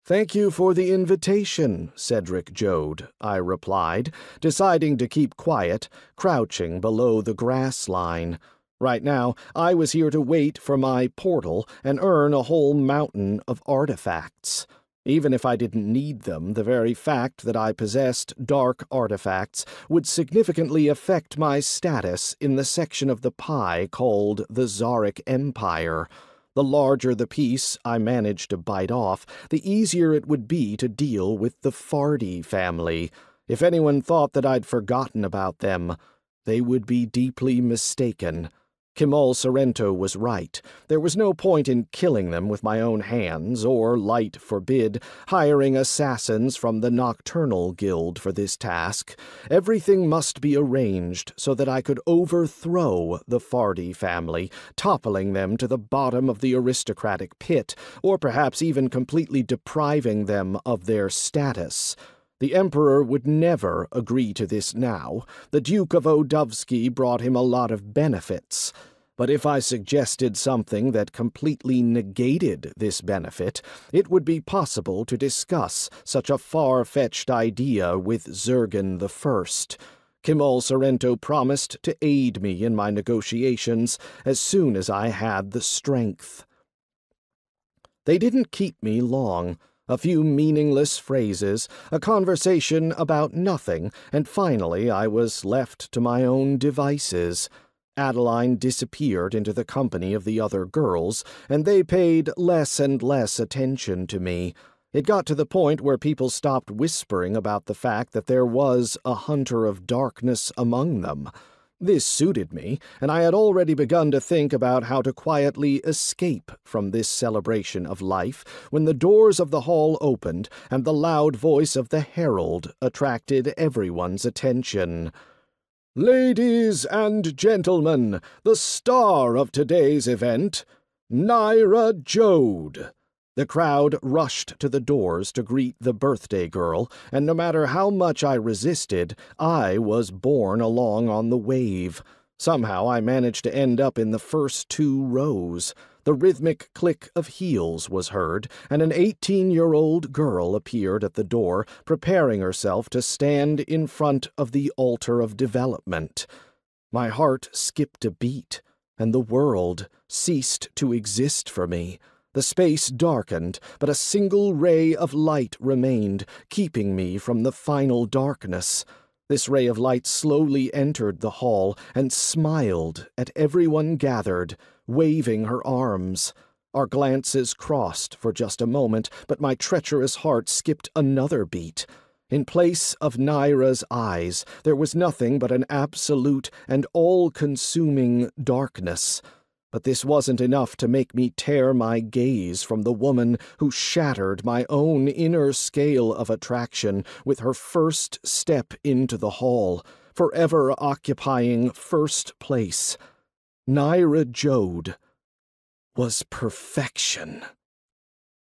"Thank you for the invitation, Cedric Jode," I replied, deciding to keep quiet, crouching below the grass line. Right now, I was here to wait for my portal and earn a whole mountain of artifacts. Even if I didn't need them, the very fact that I possessed dark artifacts would significantly affect my status in the section of the pie called the Zaric Empire. The larger the piece I managed to bite off, the easier it would be to deal with the Fardi family. If anyone thought that I'd forgotten about them, they would be deeply mistaken. Kemal Sorrento was right. There was no point in killing them with my own hands, or, light forbid, hiring assassins from the Nocturnal Guild for this task. Everything must be arranged so that I could overthrow the Fardi family, toppling them to the bottom of the aristocratic pit, or perhaps even completely depriving them of their status. The Emperor would never agree to this now. The Duke of Odovsky brought him a lot of benefits. But if I suggested something that completely negated this benefit, it would be possible to discuss such a far-fetched idea with Zurgen I. Kemal Sorrento promised to aid me in my negotiations as soon as I had the strength. They didn't keep me long. A few meaningless phrases, a conversation about nothing, and finally I was left to my own devices. Adeline disappeared into the company of the other girls, and they paid less and less attention to me. It got to the point where people stopped whispering about the fact that there was a hunter of darkness among them. This suited me, and I had already begun to think about how to quietly escape from this celebration of life when the doors of the hall opened and the loud voice of the herald attracted everyone's attention. "Ladies and gentlemen, the star of today's event, Naira Jode." The crowd rushed to the doors to greet the birthday girl, and no matter how much I resisted, I was borne along on the wave. Somehow I managed to end up in the first 2 rows. The rhythmic click of heels was heard, and an 18-year-old girl appeared at the door, preparing herself to stand in front of the altar of development. My heart skipped a beat, and the world ceased to exist for me. The space darkened, but a single ray of light remained, keeping me from the final darkness. This ray of light slowly entered the hall and smiled at everyone gathered, waving her arms. Our glances crossed for just a moment, but my treacherous heart skipped another beat. In place of Naira's eyes, there was nothing but an absolute and all-consuming darkness. But this wasn't enough to make me tear my gaze from the woman who shattered my own inner scale of attraction with her first step into the hall, forever occupying first place. Naira Jode was perfection.